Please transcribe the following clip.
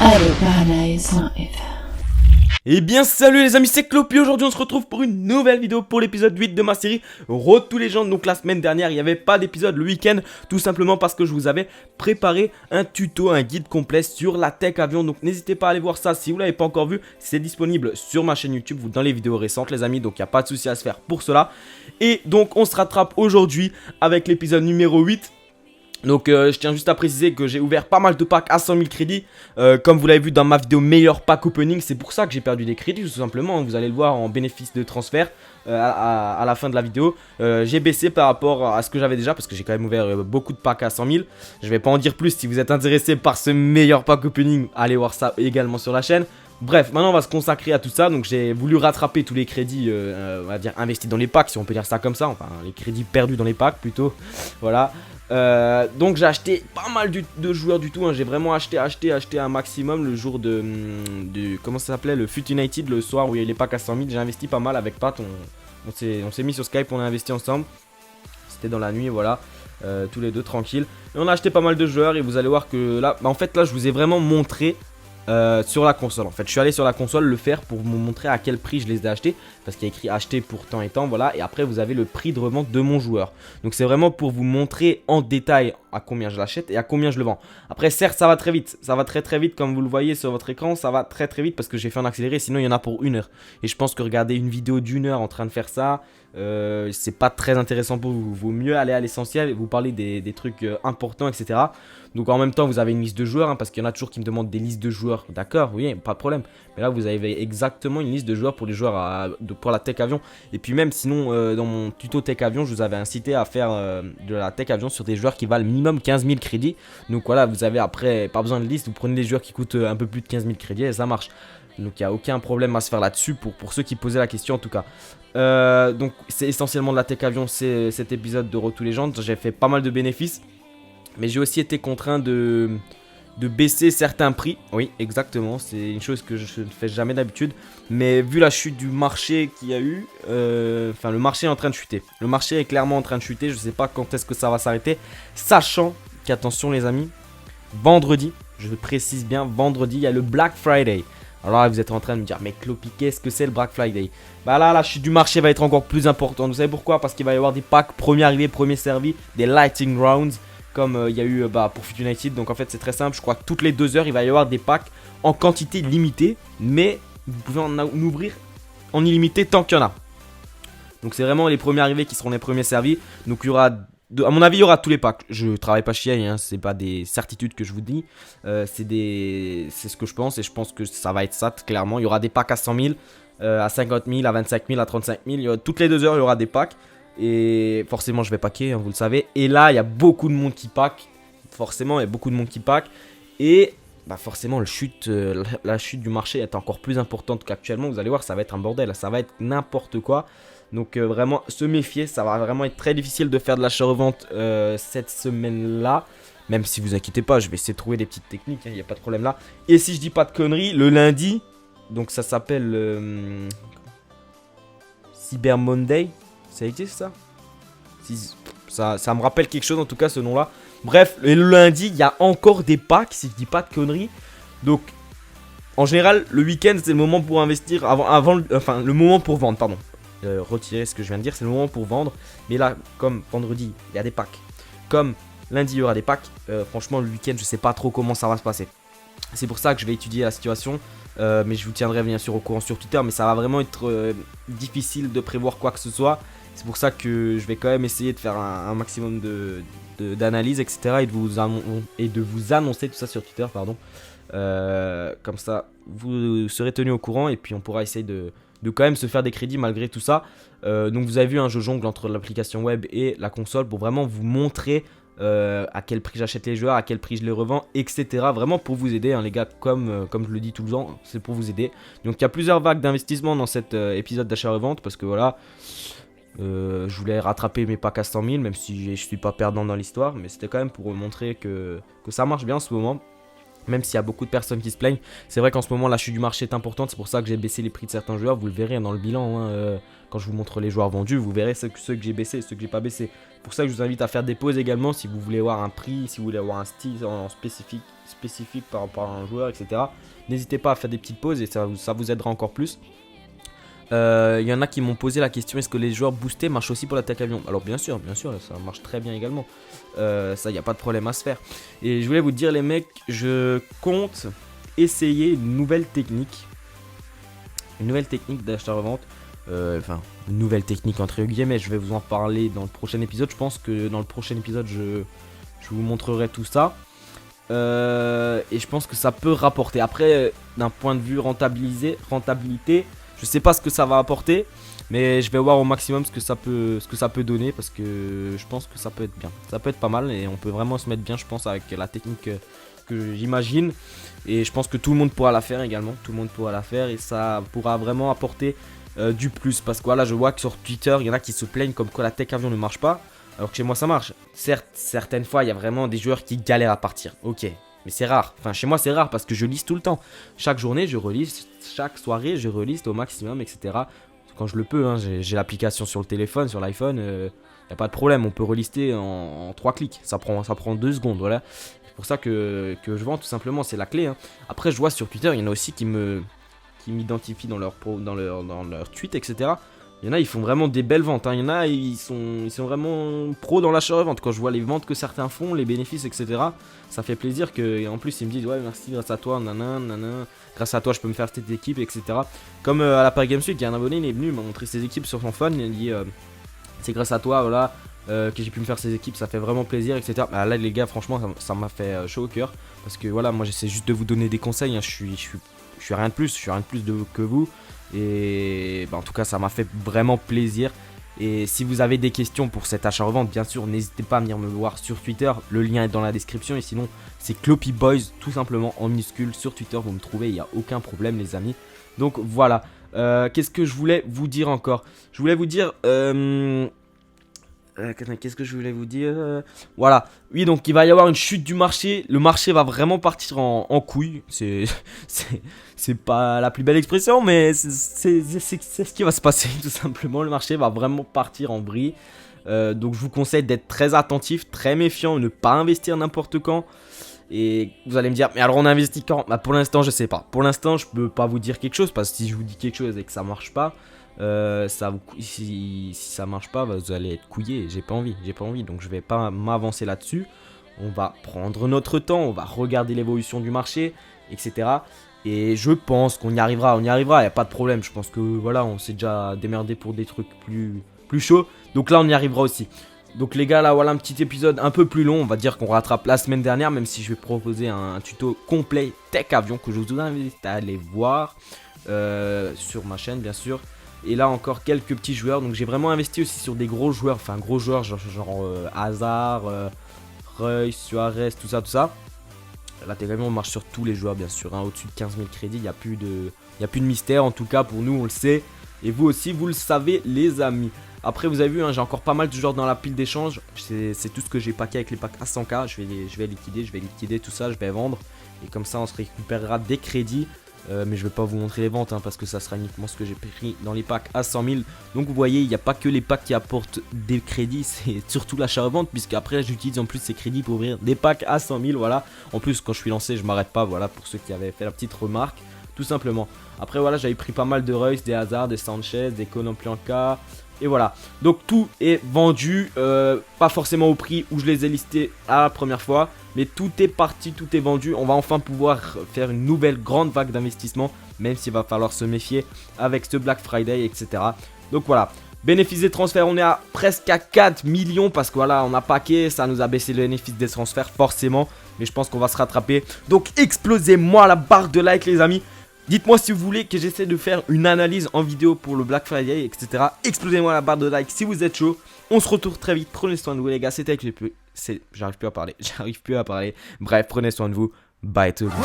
Everybody's live. Eh bien salut les amis, c'est Clopi. Aujourd'hui on se retrouve pour une nouvelle vidéo pour l'épisode 8 de ma série Road to Legends. Donc la semaine dernière il n'y avait pas d'épisode le week-end, tout simplement parce que je vous avais préparé un tuto, un guide complet sur la tech avion. Donc n'hésitez pas à aller voir ça si vous ne l'avez pas encore vu. C'est disponible sur ma chaîne YouTube ou dans les vidéos récentes les amis. Donc il n'y a pas de souci à se faire pour cela. Et donc on se rattrape aujourd'hui avec l'épisode numéro 8. Donc je tiens juste à préciser que j'ai ouvert pas mal de packs à 100 000 crédits. Comme vous l'avez vu dans ma vidéo meilleur pack opening, c'est pour ça que j'ai perdu des crédits tout simplement. Vous allez le voir en bénéfice de transfert à la fin de la vidéo. J'ai baissé par rapport à ce que j'avais déjà parce que j'ai quand même ouvert beaucoup de packs à 100 000. Je vais pas en dire plus. Si vous êtes intéressé par ce meilleur pack opening, allez voir ça également sur la chaîne. Bref, maintenant on va se consacrer à tout ça. Donc j'ai voulu rattraper tous les crédits, on va dire investis dans les packs, si on peut dire ça comme ça. Enfin les crédits perdus dans les packs plutôt. Voilà. Donc j'ai acheté pas mal de joueurs du tout, hein. J'ai vraiment acheté un maximum le jour de comment ça s'appelait, le FUT United, le soir où il y a les packs à 100 000. J'ai investi pas mal avec Pat, on s'est mis sur Skype, on a investi ensemble. C'était dans la nuit, voilà, tous les deux tranquilles. Et on a acheté pas mal de joueurs et vous allez voir que là, en fait là je vous ai vraiment montré sur la console. En fait je suis allé sur la console le faire pour vous montrer à quel prix je les ai achetés, parce qu'il y a écrit acheter pour temps et temps, voilà. Et après vous avez le prix de revente de mon joueur. Donc c'est vraiment pour vous montrer en détail à combien je l'achète et à combien je le vends. Après certes ça va très vite, ça va très vite comme vous le voyez sur votre écran. Ça va très vite parce que j'ai fait en accéléré, sinon il y en a pour 1 heure. Et je pense que regarder une vidéo d'1 heure en train de faire ça, c'est pas très intéressant pour vous. Vaut mieux aller à l'essentiel et vous parler des trucs importants, etc. Donc en même temps vous avez une liste de joueurs, hein, parce qu'il y en a toujours qui me demandent des listes de joueurs. D'accord, oui, pas de problème. Mais là vous avez exactement une liste de joueurs pour les joueurs pour la tech avion. Et puis même sinon dans mon tuto tech avion je vous avais incité à faire de la tech avion sur des joueurs qui valent minimum 15 000 crédits. Donc voilà, vous avez après pas besoin de liste, vous prenez des joueurs qui coûtent un peu plus de 15 000 crédits et ça marche. Donc il n'y a aucun problème à se faire là-dessus pour ceux qui posaient la question en tout cas. Donc c'est essentiellement de la tech avion, c'est cet épisode de Road to Legends. J'ai fait pas mal de bénéfices, mais j'ai aussi été contraint de baisser certains prix. Oui, exactement, c'est une chose que je ne fais jamais d'habitude. Mais vu la chute du marché qu'il y a eu, enfin le marché est en train de chuter. Le marché est clairement en train de chuter, je ne sais pas quand est-ce que ça va s'arrêter. Sachant qu'attention les amis, vendredi, je précise bien vendredi, il y a le Black Friday. Alors là vous êtes en train de me dire mais Clopi, qu'est-ce que c'est le Black Friday? Bah là la chute du marché va être encore plus importante. Vous savez pourquoi? Parce qu'il va y avoir des packs premier arrivé, premier servi, des Lightning Rounds. Comme il y a eu pour FUT United. Donc en fait c'est très simple, je crois que toutes les 2 heures il va y avoir des packs en quantité limitée. Mais vous pouvez en ouvrir en illimité tant qu'il y en a. Donc c'est vraiment les premiers arrivés qui seront les premiers servis. Donc il y aura, à mon avis il y aura tous les packs. Je travaille pas chez hein, c'est pas des certitudes que je vous dis. C'est ce que je pense et je pense que ça va être ça clairement. Il y aura des packs à 100 000, à 50 000, à 25 000, à 35 000. Toutes les 2 heures il y aura des packs. Et forcément je vais packer, hein, vous le savez. Et là il y a beaucoup de monde qui pack. Forcément il y a beaucoup de monde qui pack. Et bah forcément la chute du marché est encore plus importante qu'actuellement. Vous allez voir ça va être un bordel, ça va être n'importe quoi. Donc vraiment se méfier, ça va vraiment être très difficile de faire de l'achat-revente cette semaine là. Même si vous inquiétez pas, je vais essayer de trouver des petites techniques, il n'y a pas de problème là. Et si je dis pas de conneries, le lundi, donc ça s'appelle Cyber Monday. Ça existe ça? Ça me rappelle quelque chose en tout cas ce nom là. Bref, le lundi il y a encore des packs si je dis pas de conneries. Donc en général le week-end c'est le moment pour investir enfin le moment pour vendre pardon. Retirer ce que je viens de dire, c'est le moment pour vendre. Mais là comme vendredi il y a des packs, comme lundi il y aura des packs, franchement le week-end je sais pas trop comment ça va se passer. C'est pour ça que je vais étudier la situation. Mais je vous tiendrai bien sûr au courant sur Twitter. Mais ça va vraiment être difficile de prévoir quoi que ce soit. C'est pour ça que je vais quand même essayer de faire un maximum d'analyse, etc. Et de vous annoncer tout ça sur Twitter, pardon. Comme ça, vous serez tenu au courant. Et puis on pourra essayer de quand même se faire des crédits malgré tout ça. Donc vous avez vu, je jongle entre l'application web et la console pour vraiment vous montrer à quel prix j'achète les joueurs, à quel prix je les revends, etc. Vraiment pour vous aider, hein, les gars, comme je le dis tout le temps, c'est pour vous aider. Donc il y a plusieurs vagues d'investissement dans cet épisode d'achat-revente parce que voilà, je voulais rattraper mes packs à 100 000, même si je suis pas perdant dans l'histoire, mais c'était quand même pour montrer que ça marche bien en ce moment. Même s'il y a beaucoup de personnes qui se plaignent, c'est vrai qu'en ce moment la chute du marché est importante, c'est pour ça que j'ai baissé les prix de certains joueurs, vous le verrez dans le bilan, hein, quand je vous montre les joueurs vendus, vous verrez ceux que j'ai baissé, ceux que j'ai pas baissé. C'est pour ça que je vous invite à faire des pauses également si vous voulez voir un prix, si vous voulez avoir un style en spécifique par rapport à un joueur, etc. N'hésitez pas à faire des petites pauses et ça vous aidera encore plus. Il y en a qui m'ont posé la question, est-ce que les joueurs boostés marchent aussi pour l'attaque avion? Alors bien sûr, ça marche très bien également. Ça, il n'y a pas de problème à se faire. Et je voulais vous dire les mecs, je compte essayer une nouvelle technique. Une nouvelle technique d'achat-revente. Enfin, une nouvelle technique entre guillemets, je vais vous en parler dans le prochain épisode. Je pense que dans le prochain épisode, je vous montrerai tout ça. Et je pense que ça peut rapporter. Après, d'un point de vue rentabilité, je sais pas ce que ça va apporter, mais je vais voir au maximum ce que ça peut donner, parce que je pense que ça peut être bien. Ça peut être pas mal et on peut vraiment se mettre bien, je pense, avec la technique que j'imagine. Et je pense que tout le monde pourra la faire également. Tout le monde pourra la faire et ça pourra vraiment apporter du plus. Parce que voilà, je vois que sur Twitter, il y en a qui se plaignent comme quoi la tech avion ne marche pas. Alors que chez moi ça marche. Certes, certaines fois, il y a vraiment des joueurs qui galèrent à partir. Ok. Mais c'est rare. Enfin, chez moi, c'est rare parce que je liste tout le temps. Chaque journée, je reliste. Chaque soirée, je reliste au maximum, etc. Quand je le peux, hein, j'ai l'application sur le téléphone, sur l'iPhone. Il n'y a pas de problème. On peut relister en 3 clics. Ça prend 2 secondes. Voilà. C'est pour ça que je vends, tout simplement. C'est la clé. Hein. Après, je vois sur Twitter, il y en a aussi qui m'identifient dans leur tweet, etc. Il y en a, ils font vraiment des belles ventes. Hein. Il y en a, ils sont vraiment pros dans l'achat-revente. Quand je vois les ventes que certains font, les bénéfices, etc., ça fait plaisir qu'en plus ils me disent ouais, merci, grâce à toi, grâce à toi, je peux me faire cette équipe, etc. Comme à la Paris Games Week, il y a un abonné, il est venu, il m'a montré ses équipes sur son phone. Il dit c'est grâce à toi, voilà, que j'ai pu me faire ces équipes, ça fait vraiment plaisir, etc. Bah, là, les gars, franchement, ça m'a fait chaud au cœur. Parce que voilà, moi, j'essaie juste de vous donner des conseils. Hein. Je suis rien de plus, que vous. Et bah, en tout cas ça m'a fait vraiment plaisir. Et si vous avez des questions pour cet achat-revente, bien sûr, n'hésitez pas à venir me voir sur Twitter. Le lien est dans la description. Et sinon, c'est Clopy Boys, tout simplement en minuscule. Sur Twitter, vous me trouvez, il n'y a aucun problème, les amis. Donc voilà. Qu'est-ce que je voulais vous dire encore? Je voulais vous dire... qu'est-ce que je voulais vous dire? Voilà. Oui, donc il va y avoir une chute du marché. Le marché va vraiment partir en couille. C'est pas la plus belle expression, mais c'est ce qui va se passer, tout simplement. Le marché va vraiment partir en vrille. Donc je vous conseille d'être très attentif, très méfiant, ne pas investir n'importe quand. Et vous allez me dire, mais alors on investit quand? Bah pour l'instant, je sais pas. Pour l'instant, je peux pas vous dire quelque chose, parce que si je vous dis quelque chose et que ça marche pas, si ça marche pas, vous allez être couillé. J'ai pas envie, donc je vais pas m'avancer là-dessus. On va prendre notre temps, on va regarder l'évolution du marché, etc. Et je pense qu'on y arrivera, il n'y a pas de problème. Je pense que voilà, on s'est déjà démerdé pour des trucs plus chauds, donc là on y arrivera aussi. Donc les gars, là voilà un petit épisode un peu plus long, on va dire qu'on rattrape la semaine dernière, même si je vais proposer un tuto complet tech avion que je vous invite à aller voir sur ma chaîne, bien sûr. Et là encore quelques petits joueurs. Donc j'ai vraiment investi aussi sur des gros joueurs. Enfin gros joueurs genre Hazard, Reus, Suarez, tout ça. Là on marche sur tous les joueurs bien sûr. Hein. Au-dessus de 15 000 crédits, il n'y a plus de mystère. En tout cas pour nous on le sait. Et vous aussi vous le savez les amis. Après vous avez vu, hein, j'ai encore pas mal de joueurs dans la pile d'échange. C'est tout ce que j'ai packé avec les packs à 100k. Je vais liquider tout ça, je vais vendre. Et comme ça on se récupérera des crédits. Mais je vais pas vous montrer les ventes, hein, parce que ça sera uniquement ce que j'ai pris dans les packs à 100 000. Donc vous voyez, il n'y a pas que les packs qui apportent des crédits, c'est surtout l'achat-revente, puisque après j'utilise en plus ces crédits pour ouvrir des packs à 100 000. Voilà. En plus quand je suis lancé, je m'arrête pas, voilà, pour ceux qui avaient fait la petite remarque, tout simplement. Après voilà, j'avais pris pas mal de Reus, des Hazard, des Sanchez, des Konoplyanka. Et voilà, donc tout est vendu, pas forcément au prix où je les ai listés à la première fois, mais tout est parti, tout est vendu. On va enfin pouvoir faire une nouvelle grande vague d'investissement, même s'il va falloir se méfier avec ce Black Friday, etc. Donc voilà, bénéfice des transferts, on est à presque à 4 millions, parce que voilà, on a packé, ça nous a baissé le bénéfice des transferts forcément, mais je pense qu'on va se rattraper. Donc explosez-moi la barre de like les amis. Dites-moi si vous voulez que j'essaie de faire une analyse en vidéo pour le Black Friday, etc. Explosez-moi la barre de like si vous êtes chaud. On se retrouve très vite. Prenez soin de vous les gars. C'était avec j'arrive plus à parler. Bref, prenez soin de vous. Bye tout le monde.